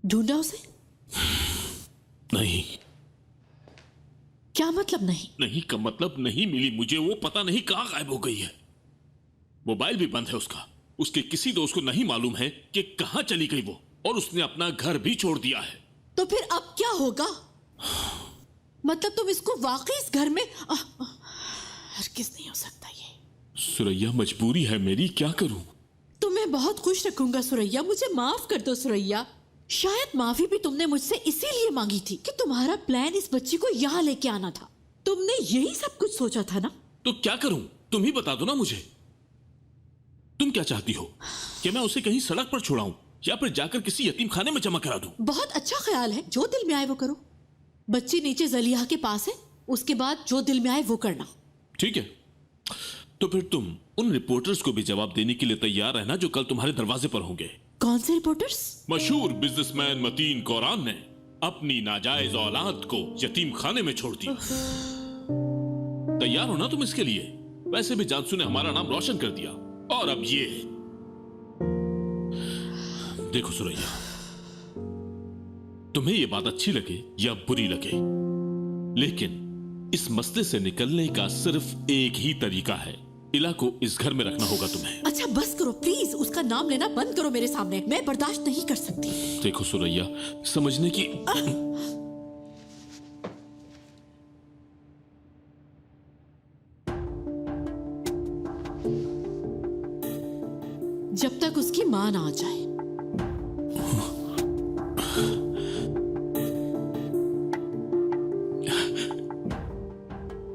ढूंढा उसे? नहीं। क्या मतलब नहीं? नहीं का मतलब नहीं मिली मुझे। वो पता नहीं कहां गायब हो गई है। मोबाइल भी बंद है उसका। उसके किसी दोस्त को नहीं मालूम है कि कहां चली गई वो, और उसने अपना घर भी छोड़ दिया है। तो फिर अब क्या होगा? मतलब तुम इसको वाकई इस घर में हरगिज़ नहीं हो सकता ये। सुरैया मजबूरी है मेरी, क्या करूं? तुम्हें बहुत खुश रखूंगा सुरैया, मुझे माफ कर दो सुरैया। शायद माफी भी तुमने मुझसे इसीलिए मांगी थी कि तुम्हारा प्लान इस बच्ची को यहाँ लेके आना था। तुमने यही सब कुछ सोचा था ना? तो क्या करूं? तुम ही बता दो ना मुझे। तुम क्या चाहती हो कि मैं उसे कहीं सड़क पर छुड़ाऊं या फिर जाकर किसी यतीम खाने में जमा करा दूं? बहुत अच्छा ख्याल है, जो दिल में आए वो करो। बच्ची नीचे जलिया के पास है, उसके बाद जो दिल में आए वो करना। ठीक है, तो फिर तुम उन रिपोर्टर्स को भी जवाब देने के लिए तैयार रहना जो कल तुम्हारे दरवाजे पर होंगे। कौन से रिपोर्टर्स? मशहूर बिजनेसमैन मतीन कौरान ने अपनी नाजायज औलाद को यतीम खाने में छोड़ दिया। तैयार हो ना तुम इसके लिए? वैसे भी जानसू ने हमारा नाम रोशन कर दिया, और अब ये देखो सुरैया, तुम्हें ये बात अच्छी लगे या बुरी लगे, लेकिन इस मसले से निकलने का सिर्फ एक ही तरीका है। इला को इस घर में रखना होगा तुम्हें। अच्छा बस करो प्लीज, उसका नाम लेना बंद करो मेरे सामने, मैं बर्दाश्त नहीं कर सकती। देखो सुरैया, समझने की जब तक उसकी मां ना आ जाए।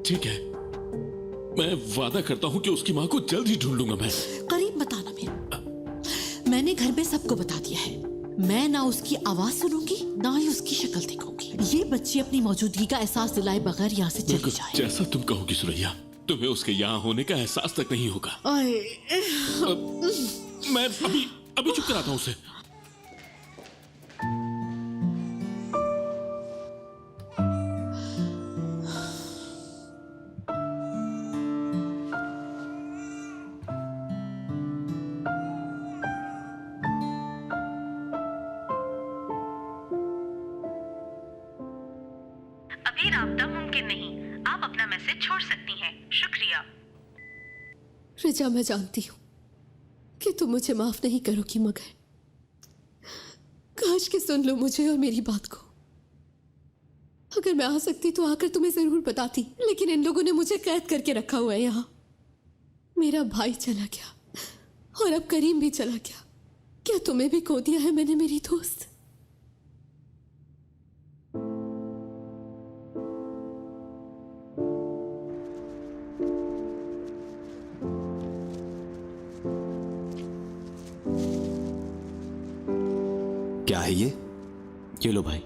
ठीक है, मैं वादा करता हूं कि उसकी मां को जल्द ही ढूंढ लूंगा मैं। करीब बताना मेरे। मैंने घर में सबको बता दिया है, मैं ना उसकी आवाज सुनूंगी ना ही उसकी शक्ल देखूंगी। ये बच्ची अपनी मौजूदगी का एहसास दिलाए बगैर यहाँ से चली जाए। जैसा तुम कहोगी सुरैया, तुम्हें उसके यहाँ होने का एहसास तक नहीं होगा। मैं अभी चुप कराता हूं उसे। अभी राब्ता मुमकिन नहीं, आप अपना मैसेज छोड़ सकती हैं, शुक्रिया। रिजा, मैं जानती हूँ कि तुम मुझे माफ नहीं करोगी, मगर काश कि सुन लो मुझे और मेरी बात को। अगर मैं आ सकती तो आकर तुम्हें जरूर बताती, लेकिन इन लोगों ने मुझे कैद करके रखा हुआ है यहाँ। मेरा भाई चला गया और अब करीम भी चला गया। क्या तुम्हें भी खो दिया है मैंने, मेरी दोस्त? क्या है ये लो भाई।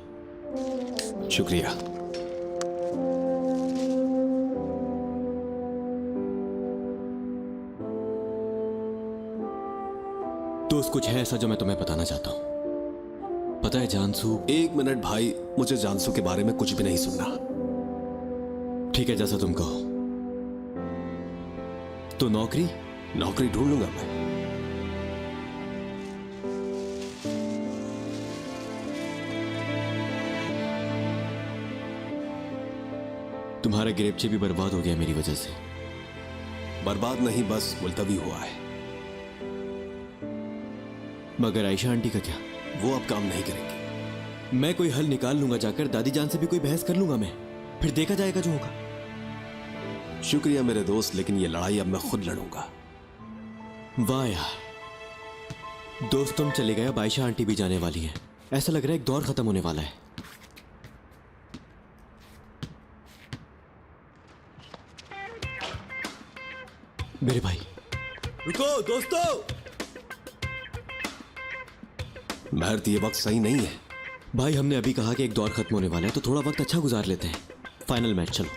शुक्रिया। दोस्त, कुछ है ऐसा जो मैं तुम्हें बताना चाहता हूं। पता है जानसू। एक मिनट भाई, मुझे जानसू के बारे में कुछ भी नहीं सुनना। ठीक है, जैसा तुम कहो। तो नौकरी ढूंढ लूंगा मैं। तुम्हारा गिरेपचे भी बर्बाद हो गया मेरी वजह से। बर्बाद नहीं, बस मुलतवी हुआ है। मगर आयशा आंटी का क्या? वो अब काम नहीं करेंगी। मैं कोई हल निकाल लूंगा, जाकर दादी जान से भी कोई बहस कर लूंगा मैं, फिर देखा जाएगा जो होगा। शुक्रिया मेरे दोस्त, लेकिन ये लड़ाई अब मैं खुद लड़ूंगा। वाह यार दोस्त, तुम चले गए, अब आयशा आंटी भी जाने वाली है। ऐसा लग रहा है एक दौर खत्म होने वाला है। मेरे भाई। रुको दोस्तों, महर्त ये वक्त सही नहीं है। भाई हमने अभी कहा कि एक दौर खत्म होने वाला है, तो थोड़ा वक्त अच्छा गुजार लेते हैं। फाइनल मैच, चलो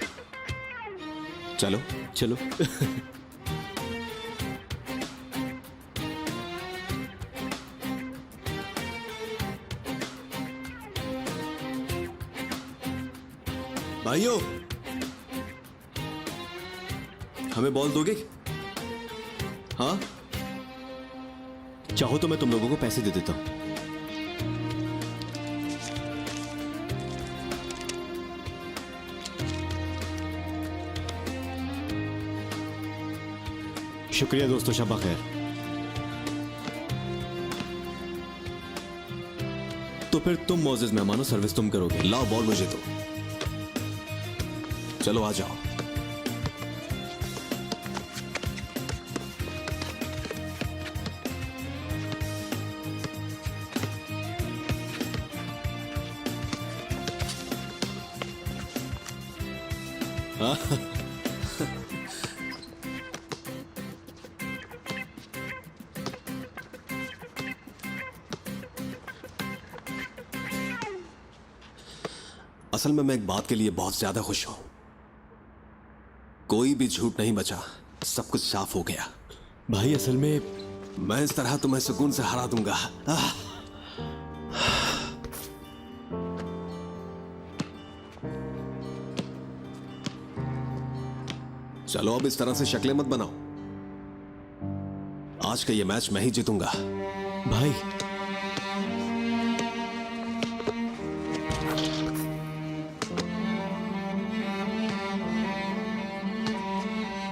चलो चलो। भाइयों, हमें बॉल दोगे? हाँ, चाहो तो मैं तुम लोगों को पैसे दे देता हूं। शुक्रिया दोस्तों, शब्बा खैर। तो फिर तुम मोजेस मेहमानो, सर्विस तुम करोगे। लाओ बॉल मुझे तो। चलो आ जाओ। असल में मैं एक बात के लिए बहुत ज्यादा खुश हूं। कोई भी झूठ नहीं बचा, सब कुछ साफ हो गया। भाई असल में मैं इस तरह तुम्हें सुकून से हरा दूंगा। चलो अब इस तरह से शक्लें मत बनाओ। आज का ये मैच मैं ही जीतूंगा। भाई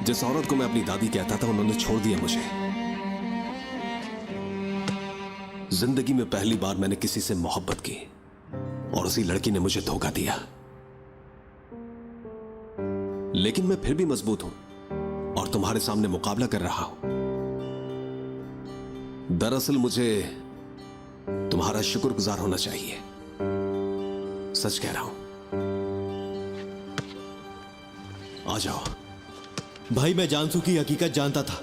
जिस औरत को मैं अपनी दादी कहता था, उन्होंने छोड़ दिया मुझे। जिंदगी में पहली बार मैंने किसी से मोहब्बत की और उसी लड़की ने मुझे धोखा दिया। लेकिन मैं फिर भी मजबूत हूं और तुम्हारे सामने मुकाबला कर रहा हूं। दरअसल मुझे तुम्हारा शुक्रगुजार होना चाहिए। सच कह रहा हूं। आ जाओ। भाई मैं जानसू की हकीकत जानता था।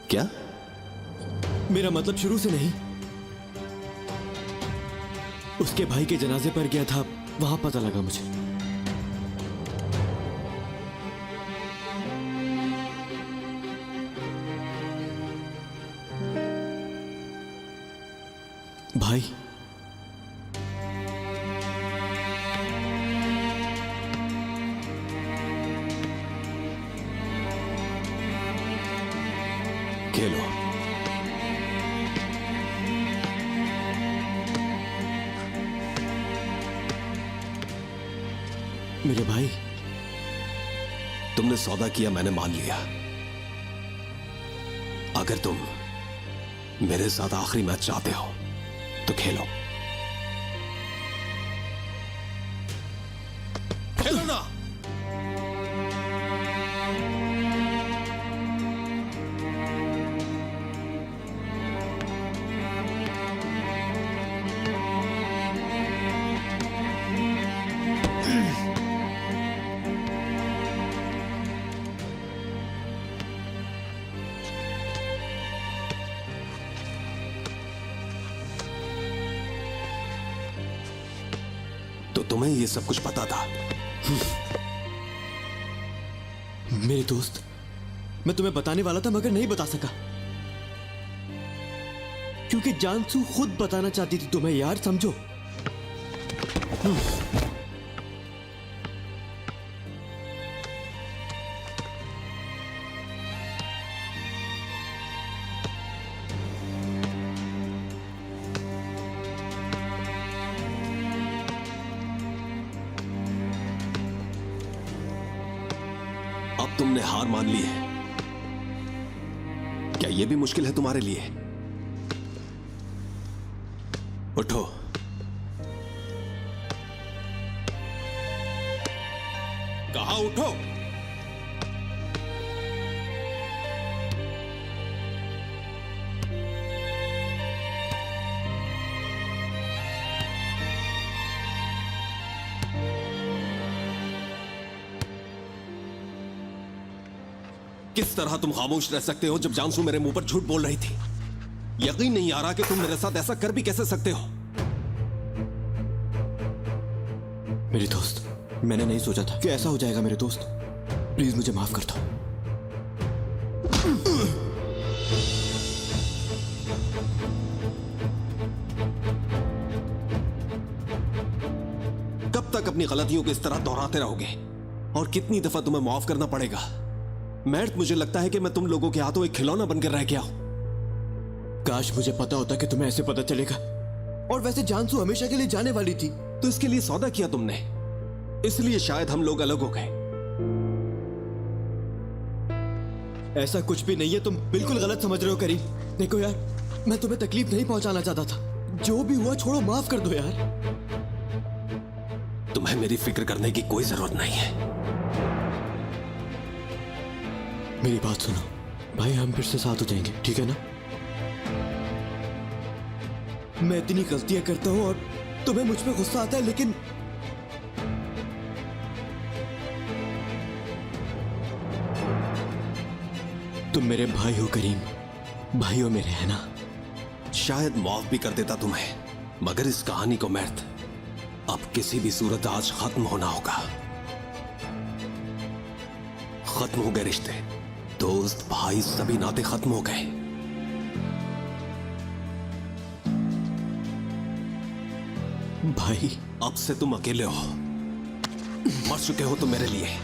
क्या? मेरा मतलब शुरू से नहीं। उसके भाई के जनाजे पर गया था, वहां पता लगा मुझे। भाई खेलो। मेरे भाई, तुमने सौदा किया, मैंने मान लिया। अगर तुम मेरे साथ आखिरी मैच चाहते हो तो खेलो। खेलो ना। तो तुम्हें ये सब कुछ पता था? मेरे दोस्त, मैं तुम्हें बताने वाला था मगर नहीं बता सका, क्योंकि जानसू खुद बताना चाहती थी तुम्हें। यार समझो। अब तुमने हार मान ली है। क्या यह भी मुश्किल है तुम्हारे लिए? उठो। कहा उठो। किस तरह तुम खामोश रह सकते हो जब जानसू मेरे मुंह पर झूठ बोल रही थी? यकीन नहीं आ रहा कि तुम मेरे साथ ऐसा कर भी कैसे सकते हो। मेरे दोस्त, मैंने नहीं सोचा था कि ऐसा हो जाएगा। मेरे दोस्त, प्लीज मुझे माफ कर दो। तक अपनी गलतियों को इस तरह दोहराते रहोगे? और कितनी दफा तुम्हें माफ करना पड़ेगा? मैर्थ, मुझे लगता है कि मैं तुम लोगों के हाथों एक खिलौना बनकर रह गया हूं। काश मुझे पता होता कि तुम्हें ऐसे पता चलेगा। और वैसे जानसू हमेशा के लिए जाने वाली थी। तो इसके लिए सौदा किया तुमने, इसलिए शायद हम लोग अलग हो गए। ऐसा कुछ भी नहीं है, तुम बिल्कुल गलत समझ रहे हो करीम। देखो यार, मैं तुम्हें तकलीफ नहीं पहुंचाना चाहता था। जो भी हुआ छोड़ो, माफ कर दो यार। तुम्हें मेरी फिक्र करने की कोई जरूरत नहीं है। मेरी बात सुनो भाई, हम फिर से साथ हो जाएंगे, ठीक है ना? मैं इतनी गलतियां करता हूं और तुम्हें मुझ पे गुस्सा आता है, लेकिन तुम मेरे भाई हो करीम, भाई हो मेरे, है ना? शायद माफ भी कर देता तुम्हें, मगर इस कहानी को मैर्थ अब किसी भी सूरत आज खत्म होना होगा। खत्म हो गए रिश्ते, दोस्त, भाई, सभी नाते खत्म हो गए। भाई अब से तुम अकेले हो, मर चुके हो तुम मेरे लिए।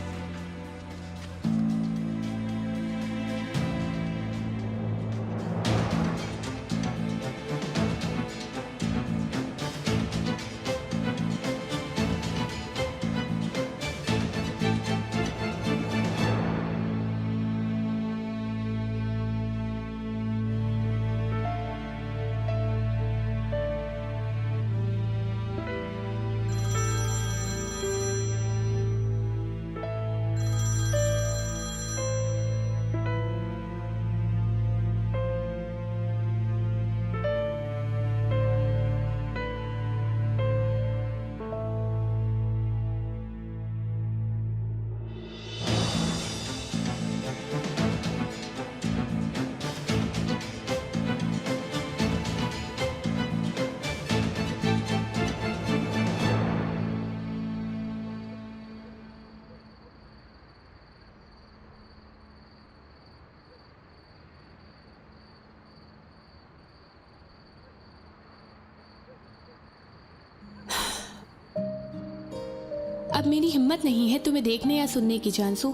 अब मेरी हिम्मत नहीं है तुम्हें देखने या सुनने की, जानसू।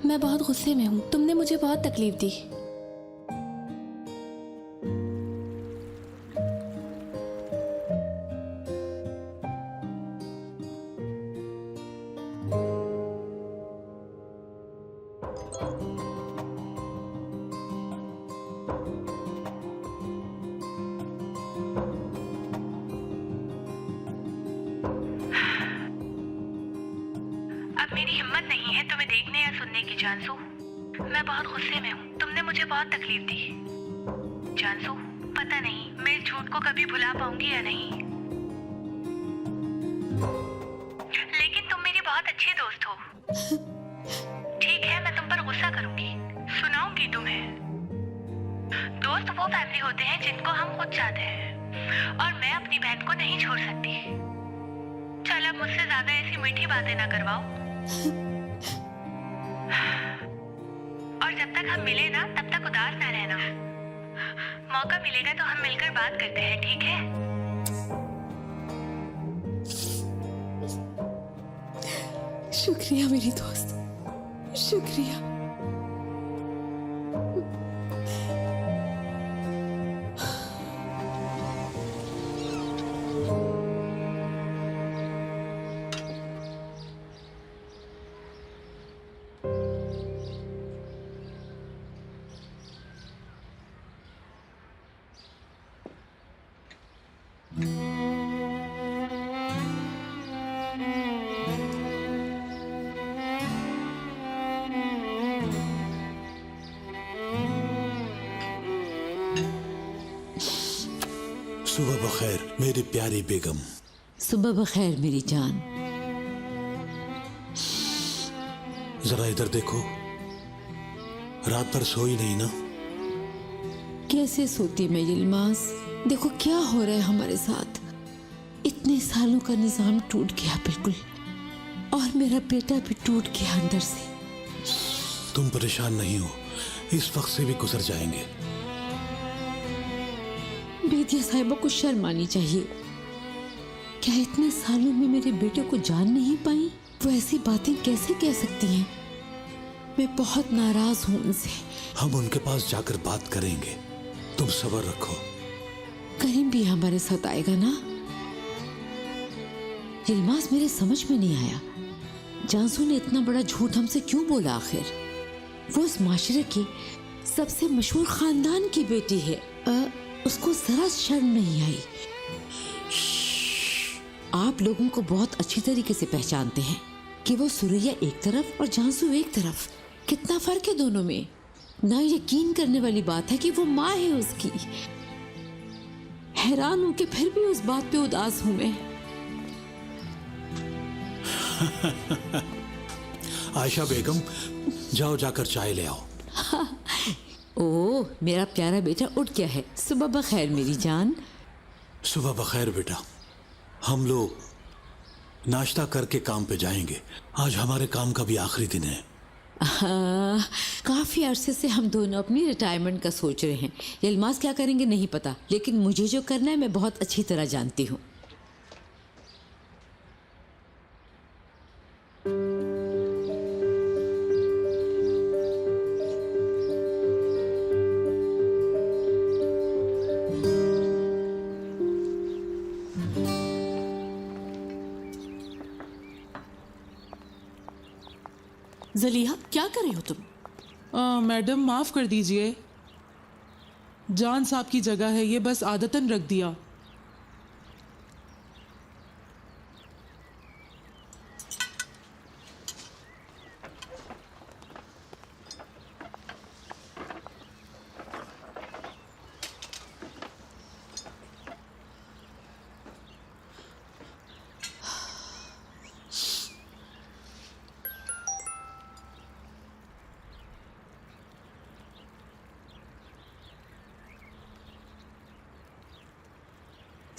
मैं बहुत गुस्से में हूं, तुमने मुझे बहुत तकलीफ दी। अब मेरी हिम्मत नहीं है तुम्हें देखने या सुनने की, जानसू। मैं बहुत गुस्से में हूँ, तुमने मुझे बहुत तकलीफ दी। जानसू, पता नहीं मैं इस झूठ को कभी भुला पाऊंगी या नहीं, लेकिन तुम मेरी बहुत अच्छी दोस्त हो। ठीक है, मैं तुम पर गुस्सा करूंगी, सुनाऊंगी तुम्हें। दोस्त वो फैमिली होते हैं जिनको हम खुद चाहते हैं, और मैं अपनी बहन को नहीं छोड़ सकती। चल अब मुझसे ज्यादा ऐसी मीठी बातें ना करवाओ। और जब तक हम मिले ना, तब तक उदास ना रहना। मौका मिलेगा तो हम मिलकर बात करते हैं, ठीक है? शुक्रिया मेरी दोस्त, शुक्रिया। सुबह बखैर मेरी प्यारी बेगम। सुबह बखैर मेरी जान। जरा इधर देखो, रात भर सोई नहीं ना? कैसे सोती मैं यिल्मास? देखो क्या हो रहा है हमारे साथ। इतने सालों का निजाम टूट गया बिल्कुल, और मेरा बेटा भी टूट गया अंदर से। तुम परेशान नहीं हो, इस वक्त से भी गुजर जाएंगे। बेदिया साहिबा को शर्म आनी चाहिए। क्या इतने सालों में मेरे बेटे को जान नहीं पाई? वो ऐसी बातें कैसे कह सकती हैं? मैं बहुत नाराज हूँ उनसे। हम उनके पास जाकर बात करेंगे, तुम सब्र रखो। करीम भी हमारे साथ आएगा ना? इल्मास मेरे समझ में नहीं आया, जानसू ने इतना बड़ा झूठ हमसे क्यों बोला आखिर? वो इस माशरे की सबसे मशहूर खानदान की बेटी है, उसको जरा शर्म नहीं आई। आप लोगों को बहुत अच्छी तरीके से पहचानते हैं कि वो सुरैया एक तरफ और जानसू एक तरफ। कितना फर्क है दोनों में। ना यकीन करने वाली बात है कि वो माँ है उसकी। हैरान हूं कि फिर भी उस बात पे उदास हूं मैं। आयशा बेगम, जाओ जाकर चाय ले आओ। ओह, मेरा प्यारा बेटा उठ गया है। सुबह बखैर मेरी जान। सुबह बखैर बेटा। हम लोग नाश्ता करके काम पे जाएंगे। आज हमारे काम का भी आखिरी दिन है। काफी अरसे से हम दोनों अपनी रिटायरमेंट का सोच रहे हैं। इल्मास क्या करेंगे नहीं पता, लेकिन मुझे जो करना है मैं बहुत अच्छी तरह जानती हूँ। जलीहा, क्या कर रही हो तुम? मैडम माफ कर दीजिए, जान साहब की जगह है ये, बस आदतन रख दिया।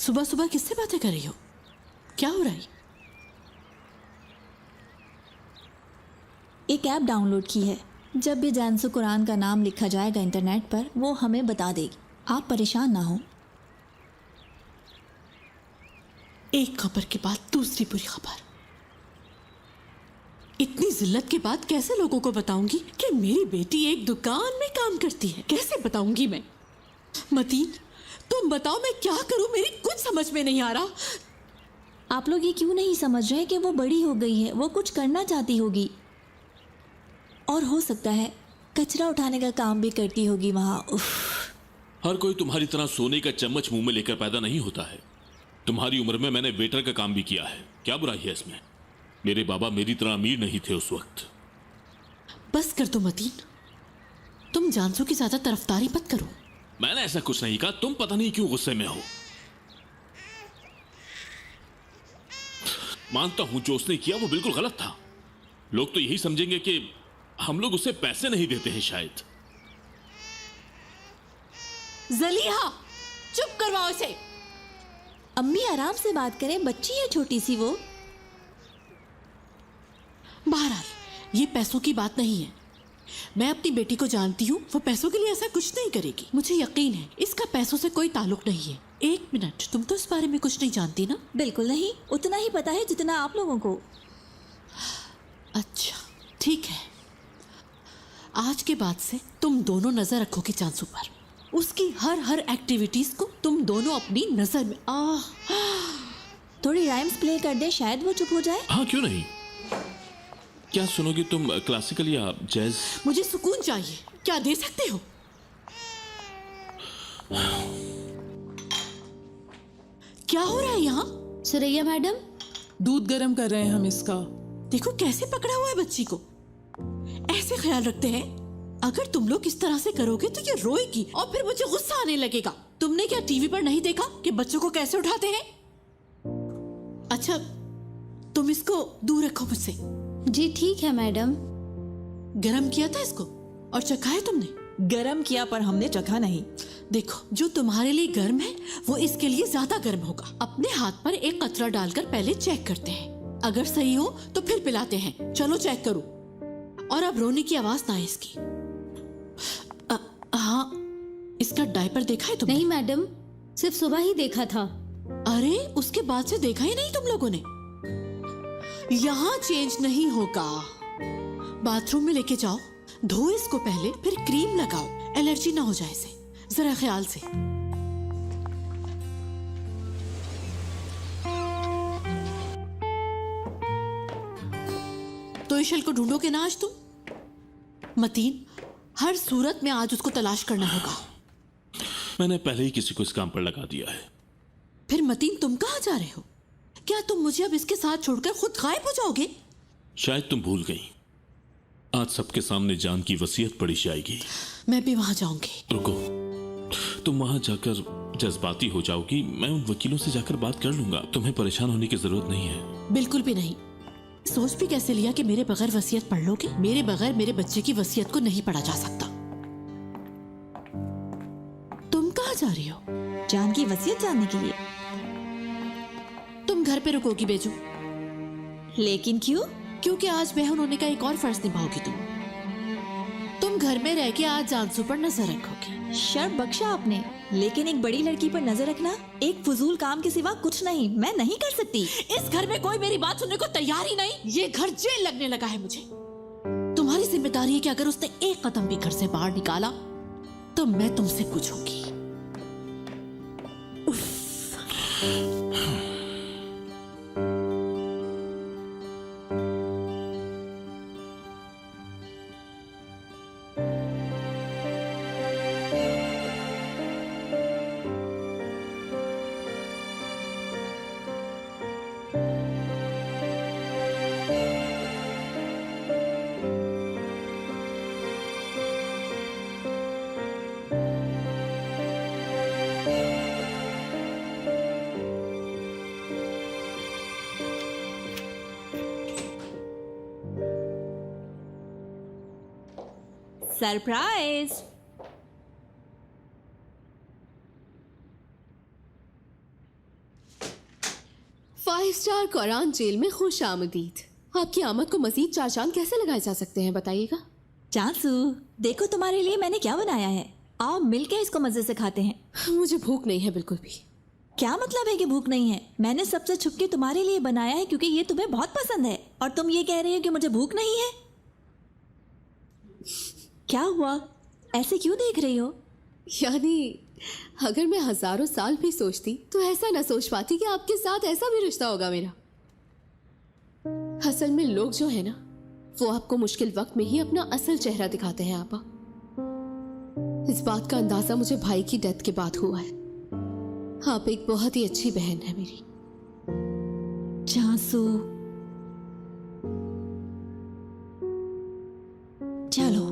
सुबह सुबह किससे बातें कर रही हो? क्या हो रहा है? एक ऐप डाउनलोड की है। जब भी जानसू कुरान का नाम लिखा जाएगा इंटरनेट पर, वो हमें बता देगी। आप परेशान ना हो। एक खबर के बाद दूसरी बुरी खबर। इतनी जिल्लत के बाद कैसे लोगों को बताऊंगी कि मेरी बेटी एक दुकान में काम करती है? कैसे बताऊंगी मैं? मतीन, तुम बताओ मैं क्या करूं? मेरी कुछ समझ में नहीं आ रहा। आप लोग ये क्यों नहीं समझ रहे कि वो बड़ी हो गई है, वो कुछ करना चाहती होगी, और हो सकता है कचरा उठाने का काम भी करती होगी वहाँ। हर कोई तुम्हारी तरह सोने का चम्मच मुंह में लेकर पैदा नहीं होता है। तुम्हारी उम्र में मैंने वेटर का काम भी किया है, क्या बुराई है इसमें? मेरे बाबा मेरी तरह अमीर नहीं थे उस वक्त। बस कर दो मतीन, तुम जानसू की ज्यादा तरफदारी मत करो। मैंने ऐसा कुछ नहीं कहा, तुम पता नहीं क्यों गुस्से में हो। मानता हूं जो उसने किया वो बिल्कुल गलत था। लोग तो यही समझेंगे कि हम लोग उसे पैसे नहीं देते हैं शायद। जलीहा, चुप करवाओ इसे। अम्मी आराम से बात करें, बच्ची है छोटी सी वो। बहरहाल ये पैसों की बात नहीं है। मैं अपनी बेटी को जानती हूँ, वो पैसों के लिए ऐसा कुछ नहीं करेगी। मुझे यकीन है इसका पैसों से कोई ताल्लुक नहीं है। एक मिनट, तुम तो इस बारे में कुछ नहीं जानती ना? बिल्कुल नहीं, उतना ही पता है जितना आप लोगों को। अच्छा ठीक है, आज के बाद से तुम दोनों नजर रखोगे जानसू पर। उसकी हर एक्टिविटीज को तुम दोनों अपनी नजर में। थोड़ी राइम्स प्ले कर दे, शायद वो चुप हो जाए। हाँ क्यों नहीं। क्या सुनोगी तुम, क्लासिकल या जैज? मुझे सुकून चाहिए, क्या दे सकते हो? क्या हो रहा है यहाँ? सुरैया मैडम, दूध गर्म कर रहे हैं हम इसका। देखो कैसे पकड़ा हुआ है बच्ची को। ऐसे ख्याल रखते हैं? अगर तुम लोग इस तरह से करोगे तो ये रोएगी और फिर मुझे गुस्सा आने लगेगा। तुमने क्या टीवी पर नहीं देखा कि बच्चों को कैसे उठाते हैं? अच्छा, तुम इसको दूर रखो मुझसे। जी ठीक है मैडम। गरम किया था इसको और चखा है तुमने? गरम किया पर हमने चखा नहीं। देखो, जो तुम्हारे लिए गर्म है वो इसके लिए ज्यादा गर्म होगा। अपने हाथ पर एक कतरा डालकर पहले चेक करते हैं, अगर सही हो तो फिर पिलाते हैं। चलो चेक करो। और अब रोने की आवाज ना आए इसकी। हाँ, इसका डायपर देखा है तुमने? नहीं मैडम, सिर्फ सुबह ही देखा था। अरे उसके बाद से देखा ही नहीं तुम लोगों ने। यहाँ चेंज नहीं होगा, बाथरूम में लेके जाओ, धो इसको पहले, फिर क्रीम लगाओ, एलर्जी ना हो जाए इसे, जरा ख्याल से। तो इशल को ढूंढोगे ना आज तुम? मतीन, हर सूरत में आज उसको तलाश करना होगा। मैंने पहले ही किसी को इस काम पर लगा दिया है। फिर मतीन तुम कहाँ जा रहे हो? क्या तुम मुझे अब इसके साथ छोड़कर खुद गायब हो जाओगे? शायद तुम भूल गई, आज सबके सामने जान की वसीयत पढ़ी जाएगी। मैं भी वहां जाऊंगी। रुको, तुम वहां जाकर जज्बाती हो जाओगी, मैं उन वकीलों से जाकर बात कर लूंगा। तुम्हें परेशान होने की जरूरत नहीं है। बिल्कुल भी नहीं। सोच भी कैसे लिया कि मेरे बगैर वसीयत पढ़ लोगे? मेरे बगैर मेरे बच्चे की वसीयत को नहीं पढ़ा जा सकता। तुम कहाँ जा रही हो? जान की वसीयत जानने के लिए। तुम घर पे रुकोगी बेजू? लेकिन क्यों? क्योंकि आज बहन होने का एक और फर्ज निभाओगी तुम घर में रह के आज जानसू पर नजर रखोगी। शर्म बख्शा आपने, लेकिन एक बड़ी लड़की पर नजर रखना एक फजूल काम के सिवा कुछ नहीं। मैं नहीं कर सकती। इस घर में कोई मेरी बात सुनने को तैयार ही नहीं। ये घर जेल लगने लगा है मुझे। तुम्हारी जिम्मेदारी है कि अगर उसने एक कदम भी घर से बाहर निकाला तो मैं तुमसे पूछूंगी। सरप्राइज। फाइव स्टार कोरान जेल में खुश आमदीद। आपकी आमद को मजीद 4 चांद कैसे लगाए जा सकते हैं, बताइएगा। चांसू, देखो तुम्हारे लिए मैंने क्या बनाया है। आओ मिलके इसको मजे से खाते हैं। मुझे भूख नहीं है बिल्कुल भी। क्या मतलब है कि भूख नहीं है? मैंने सबसे छुप के तुम्हारे लिए बनाया है क्योंकि ये तुम्हें बहुत पसंद है, और तुम ये कह रहे हो कि मुझे भूख नहीं है। क्या हुआ? ऐसे क्यों देख रही हो? यानी अगर मैं हजारों साल भी सोचती तो ऐसा ना सोच पाती कि आपके साथ ऐसा भी रिश्ता होगा मेरा। असल में लोग जो है ना, वो आपको मुश्किल वक्त में ही अपना असल चेहरा दिखाते हैं। आपा, इस बात का अंदाजा मुझे भाई की डेथ के बाद हुआ है। आप एक बहुत ही अच्छी बहन है मेरी। चांसू, चलो।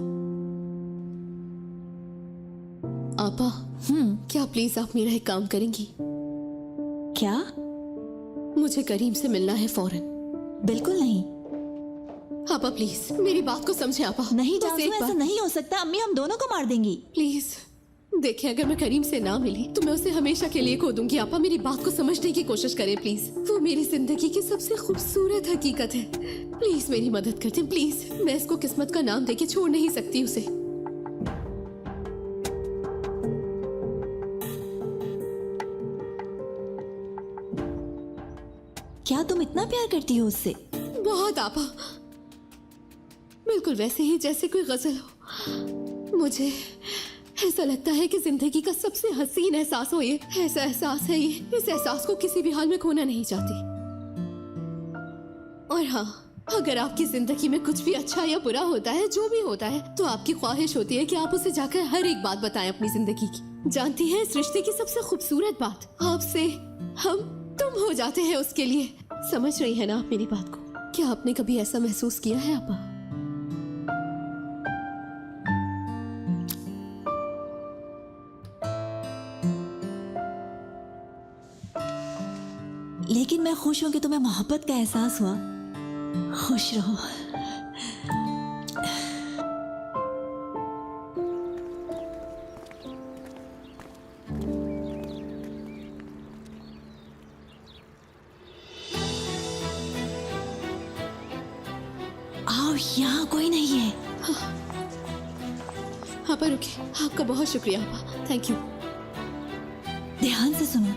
आपा, क्या प्लीज आप मेरा एक काम करेंगी? क्या? मुझे करीम से मिलना है फौरन। बिल्कुल नहीं। आपा प्लीज मेरी बात को समझे। आपा नहीं बस चांसू, एक ऐसा बार नहीं हो सकता। अम्मी हम दोनों को मार देंगी। प्लीज देखिए, अगर मैं करीम से ना मिली तो मैं उसे हमेशा के लिए खो दूंगी। आपा मेरी बात को समझने की कोशिश करें प्लीज। वो मेरी जिंदगी की सबसे खूबसूरत हकीकत है। प्लीज मेरी मदद करते प्लीज। मैं इसको किस्मत का नाम देके छोड़ नहीं सकती उसे। क्या तुम इतना प्यार करती हो उससे? बहुत आपा, बिल्कुल वैसे ही जैसे कोई गजल हो। मुझे ऐसा लगता है कि जिंदगी का सबसे हसीन एहसास हो ये। ऐसा एहसास है ये, इस एहसास को किसी भी हाल में खोना नहीं चाहती। और हाँ, अगर आपकी जिंदगी में कुछ भी अच्छा या बुरा होता है, जो भी होता है, तो आपकी ख्वाहिश होती है कि आप उसे जाकर हर एक बात बताएं अपनी जिंदगी की। जानती हैं, इस रिश्ते की सबसे खूबसूरत बात आपसे हम तुम हो जाते हैं उसके लिए। समझ रही है ना आप मेरी बात को? क्या आपने कभी ऐसा महसूस किया है आपा? लेकिन मैं खुश हूं कि तुम्हें मोहब्बत का एहसास हुआ। खुश रहो। आओ, यहाँ कोई नहीं है। आपा रुकिए, आपका बहुत शुक्रिया आपा, थैंक यू। ध्यान से सुनो,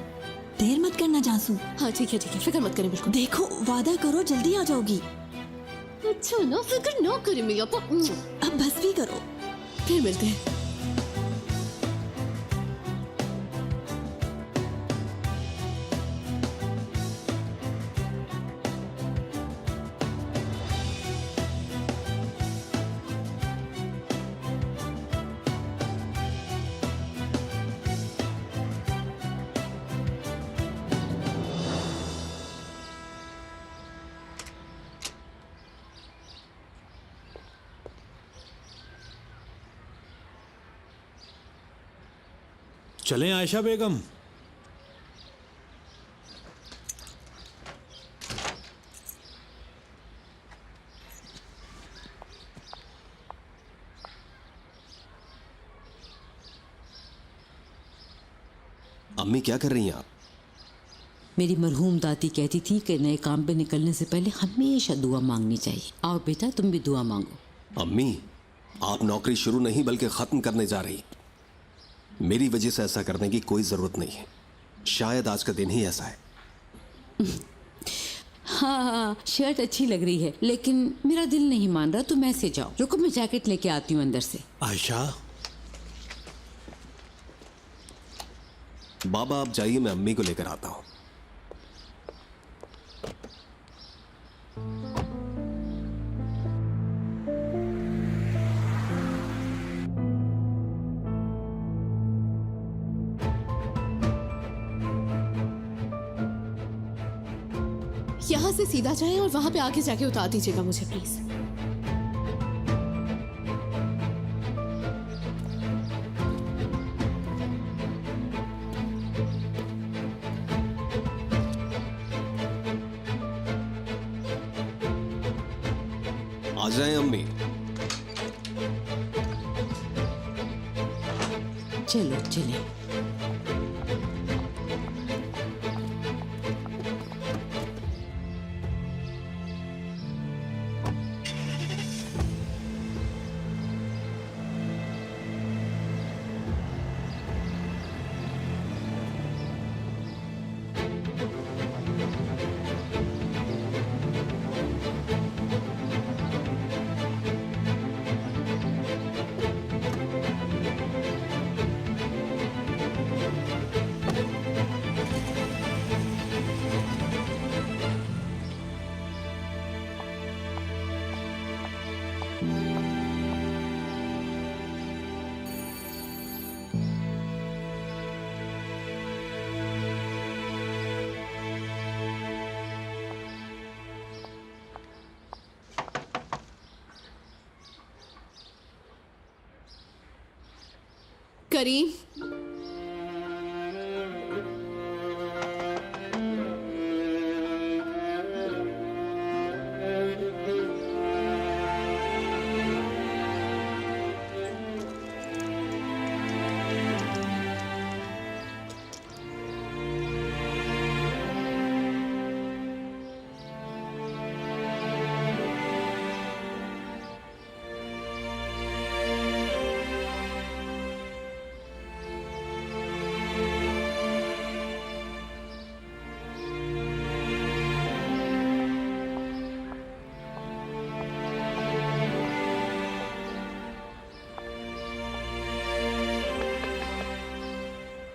देर मत करना जानसू। हाँ ठीक है, फिक्र मत करें बिल्कुल। देखो वादा करो जल्दी आ जाओगी। अच्छा ना, फिक्र ना करें मेरी आपा। अब बस भी करो। फिर मिलते हैं। चलें आयशा बेगम। अम्मी क्या कर रही हैं आप? मेरी मरहूम दादी कहती थी कि नए काम पे निकलने से पहले हमेशा दुआ मांगनी चाहिए। आओ बेटा तुम भी दुआ मांगो। अम्मी, आप नौकरी शुरू नहीं बल्कि खत्म करने जा रही। मेरी वजह से ऐसा करने की कोई जरूरत नहीं है। शायद आज का दिन ही ऐसा है। हाँ, शर्ट अच्छी लग रही है लेकिन मेरा दिल नहीं मान रहा, तुम ऐसे जाओ। रुको मैं जैकेट लेके आती हूँ अंदर से। आयशा, बाबा आप जाइए, मैं अम्मी को लेकर आता हूं। यहाँ से सीधा जाएं और वहां पे आके जाके उतार दीजिएगा मुझे प्लीज। आ जाएं अम्मी। चलो चले। करीम,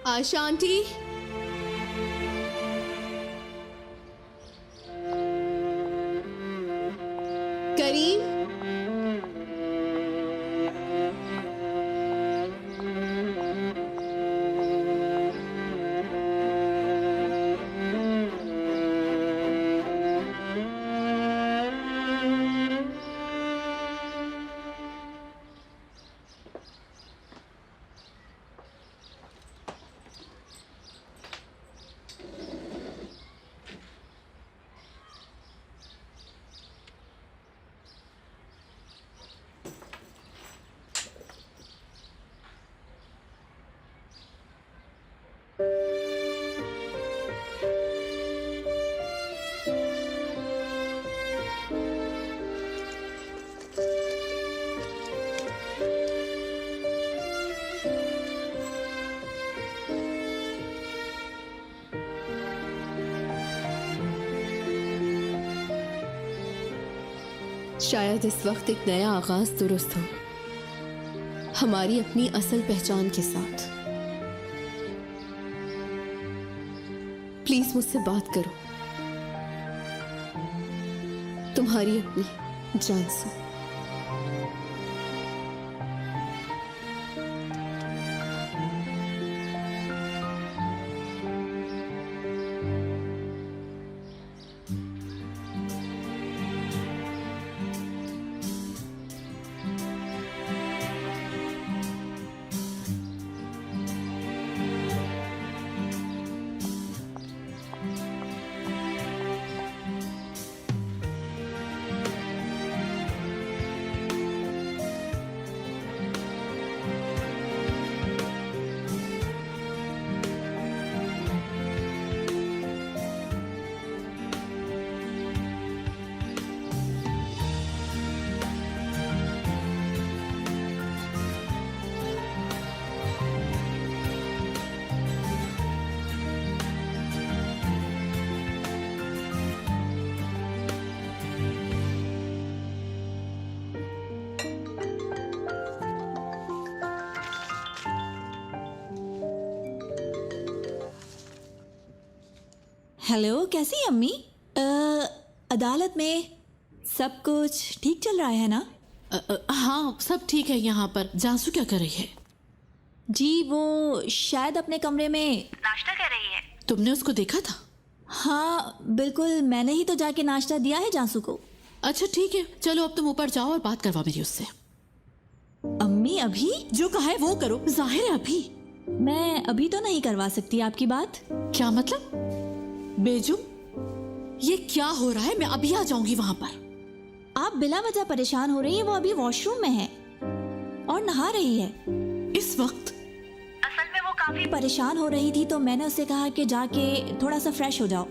आशा आंटी, करीम, शायद इस वक्त एक नया आगाज दुरुस्त हो, हमारी अपनी असल पहचान के साथ। प्लीज मुझसे बात करो, तुम्हारी अपनी जानसू। हेलो, कैसी हैं अम्मी? अदालत में सब कुछ ठीक चल रहा है ना? हाँ, सब ठीक है यहाँ पर। जानसू क्या कर रही है? जी वो शायद अपने कमरे में नाश्ता कर रही है। तुमने उसको देखा था? हाँ बिल्कुल, मैंने ही तो जाके नाश्ता दिया है जानसू को। अच्छा ठीक है, चलो अब तुम ऊपर जाओ और बात करवा मेरी उससे। अम्मी अभी? जो कहा है वो करो। जाहिर है अभी। मैं अभी तो नहीं करवा सकती आपकी बात। क्या मतलब? बेजुम, ये क्या हो रहा है? मैं अभी आ जाऊंगी वहां पर। आप बिला वजह परेशान हो रही है। वो अभी वॉशरूम में है और नहा रही है इस वक्त। असल में वो काफी परेशान हो रही थी तो मैंने उससे कहा कि जाके थोड़ा सा फ्रेश हो जाओ।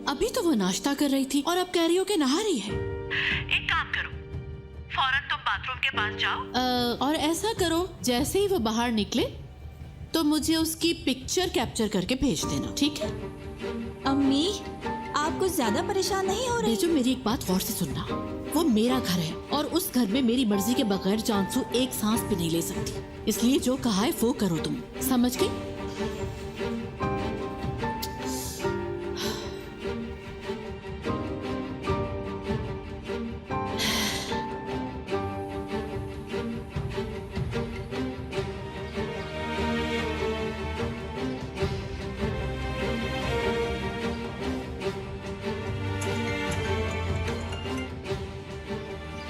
अभी तो वो नाश्ता कर रही थी और अब कह रही हो कि नहा रही है। एक काम करो, फौरन तुम बाथरूम के पास जाओ। और ऐसा करो, जैसे ही वो बाहर निकले तो मुझे उसकी पिक्चर कैप्चर करके भेज देना, ठीक है? अम्मी आप कुछ ज्यादा परेशान नहीं हो रही? बेजुम, मेरी एक बात गौर से सुनना। वो मेरा घर है और उस घर में मेरी मर्जी के बगैर जानसू एक सांस भी नहीं ले सकती। इसलिए जो कहा है वो करो। तुम समझ गई?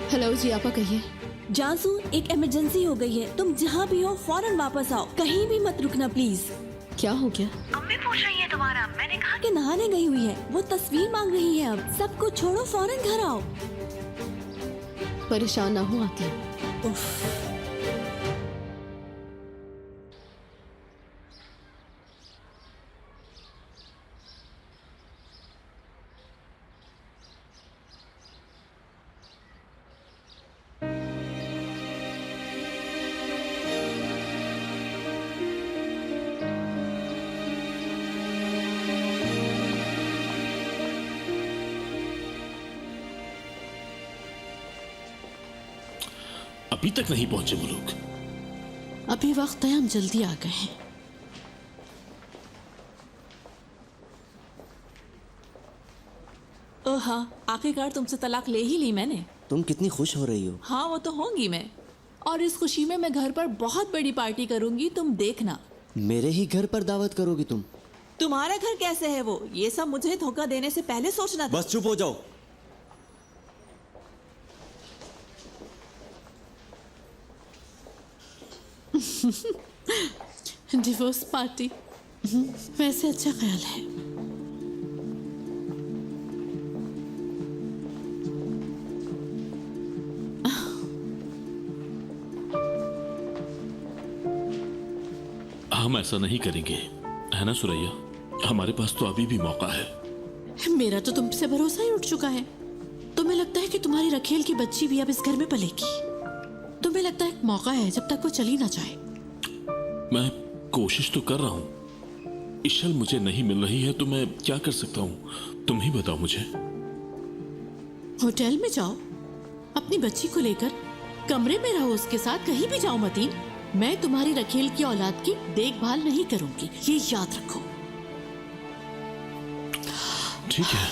हेलो जी, आपा कहिए। जानसू एक इमरजेंसी हो गई है, तुम जहाँ भी हो फौरन वापस आओ, कहीं भी मत रुकना प्लीज। क्या हो गया? अम्मी पूछ रही है तुम्हारा। मैंने कहा कि नहाने गई हुई है, वो तस्वीर मांग रही है। अब सब कुछ छोड़ो, फौरन घर आओ। परेशान ना हो, आती हूँ। अभी तक नहीं पहुंचे वो लोग। अभी वक्त है, हम जल्दी आ गए हैं। हाँ, आखिरकार तुमसे तलाक ले ही ली मैंने। तुम कितनी खुश हो रही हो। हाँ वो तो होंगी मैं, और इस खुशी में मैं घर पर बहुत बड़ी पार्टी करूंगी, तुम देखना। मेरे ही घर पर दावत करोगी तुम? तुम्हारा घर कैसे है वो? ये सब मुझे धोखा देने से पहले सोचना था। बस चुप हो जाओ। डिवोर्स पार्टी वैसे अच्छा ख्याल है। हम ऐसा नहीं करेंगे, है ना सुरैया? हमारे पास तो अभी भी मौका है। मेरा तो तुमसे भरोसा ही उठ चुका है। तुम्हें लगता है कि तुम्हारी रखेल की बच्ची भी अब इस घर में पलेगी? तुम्हें लगता है एक मौका है जब तक वो चली ना जाए? मैं कोशिश तो कर रहा हूं। इशल मुझे नहीं मिल रही है तो मैं क्या कर सकता हूं? तुम ही बताओ मुझे। होटल में जाओ, अपनी बच्ची को लेकर कमरे में रहो उसके साथ, कहीं भी जाओ मतीन। मैं तुम्हारी रखेल की औलाद की देखभाल नहीं करूंगी, ये याद रखो। ठीक है,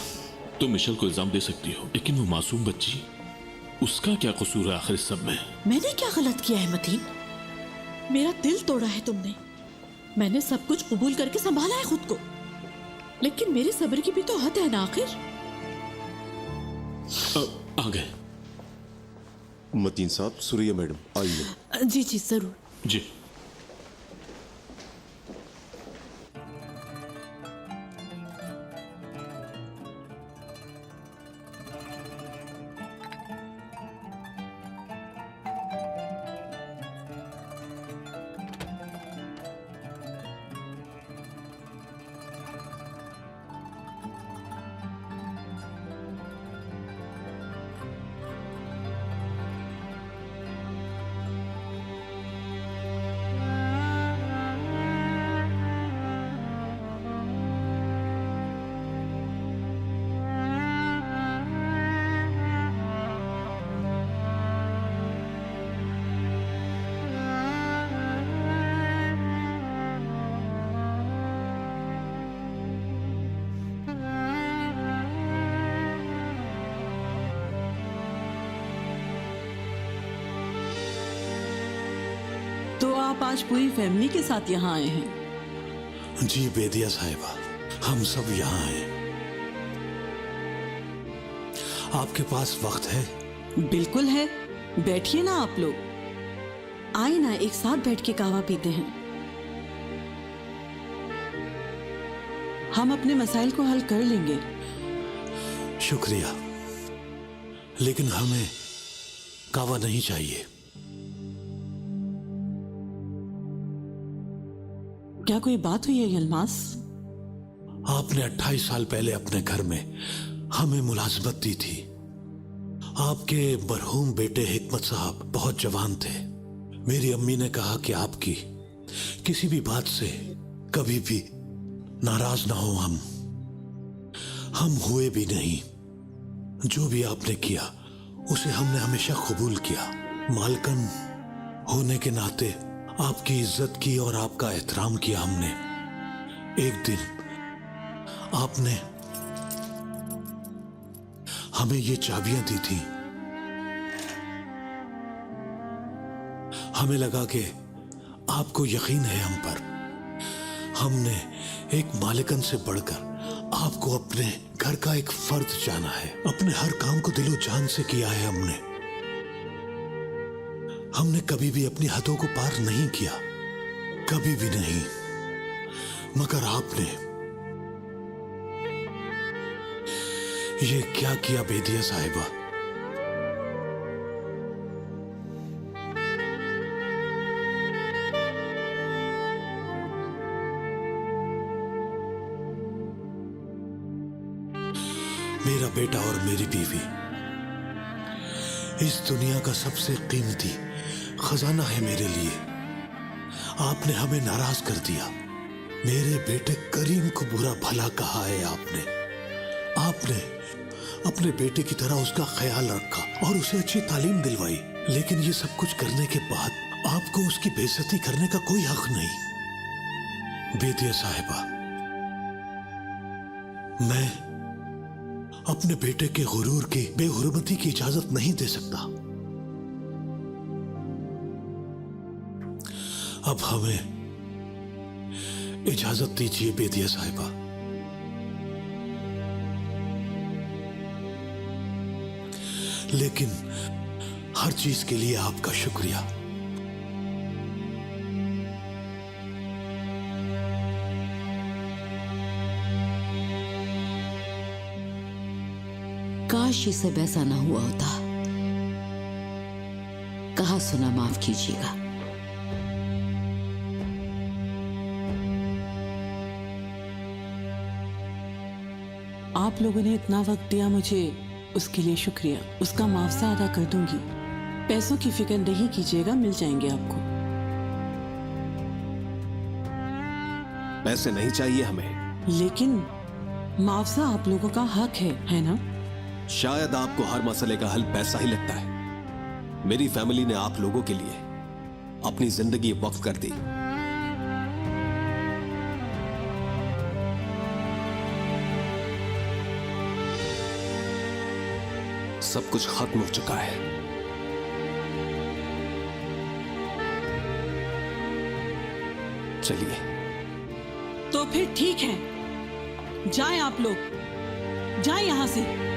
तुम मिशेल को इल्जाम दे सकती हो, लेकिन वो मासूम बच्ची, उसका क्या कसूर है आखिर सब में? मैंने क्या गलत किया है मतीन? मेरा दिल तोड़ा है तुमने। मैंने सब कुछ कबूल करके संभाला है खुद को, लेकिन मेरे सब्र की भी तो हद है ना आखिर। आ गए। मतीन साहब, सुरैया मैडम आइए। जी जी जरूर। जी। तो आप आज पूरी फैमिली के साथ यहाँ आए हैं? जी बेदिया साहिबा, हम सब यहाँ हैं। आपके पास वक्त है? बिल्कुल है, बैठिए ना आप लोग। आए ना, एक साथ बैठ के कहवा पीते हैं। हम अपने मसाइल को हल कर लेंगे। शुक्रिया, लेकिन हमें कहवा नहीं चाहिए। क्या कोई बात हुई है यलमास? आपने 28 साल पहले अपने घर में हमें मुलाजमत दी थी। आपके मरहूम बेटे हिकमत साहब बहुत जवान थे। मेरी अम्मी ने कहा कि आपकी किसी भी बात से कभी भी नाराज ना हो। हम हुए भी नहीं। जो भी आपने किया उसे हमने हमेशा कबूल किया। मालकन होने के नाते आपकी इज्जत की और आपका एहतराम किया हमने। एक दिन आपने हमें ये चाबियां दी थी। हमें लगा कि आपको यकीन है हम पर। हमने एक मालिकन से बढ़कर आपको अपने घर का एक फर्द जाना है। अपने हर काम को दिलो जान से किया है हमने कभी भी अपनी हदों को पार नहीं किया, कभी भी नहीं। मगर आपने ये क्या किया बेदिया साहिबा? मेरा बेटा और मेरी बीवी इस दुनिया का सबसे कीमती खजाना है मेरे लिए। आपने हमें नाराज कर दिया। मेरे बेटे करीम को बुरा भला कहा है आपने अपने बेटे की तरह उसका ख्याल रखा और उसे अच्छी तालीम दिलवाई। लेकिन ये सब कुछ करने के बाद आपको उसकी बेइज्जती करने का कोई हक नहीं। बेदिया साहिबा, मैं अपने बेटे के गुरूर की बेहुरमती की इजाजत नहीं दे सकता। अब हमें इजाजत दीजिए बेदिया साहिबा। लेकिन हर चीज के लिए आपका शुक्रिया। काश ये सब ऐसा ना हुआ होता। कहा सुना माफ कीजिएगा। आप लोगों ने इतना वक्त दिया मुझे, उसके लिए शुक्रिया। उसका मुआवजा अदा कर दूंगी। पैसों की फिक्र नहीं कीजिएगा, मिल जाएंगे आपको। पैसे नहीं चाहिए हमें। लेकिन मुआवजा आप लोगों का हक है ना? शायद आपको हर मसले का हल पैसा ही लगता है। मेरी फैमिली ने आप लोगों के लिए अपनी जिंदगी वक्फ कर दी। सब कुछ खत्म हो चुका है। चलिए। तो फिर ठीक है, जाएं आप लोग, जाएं यहां से।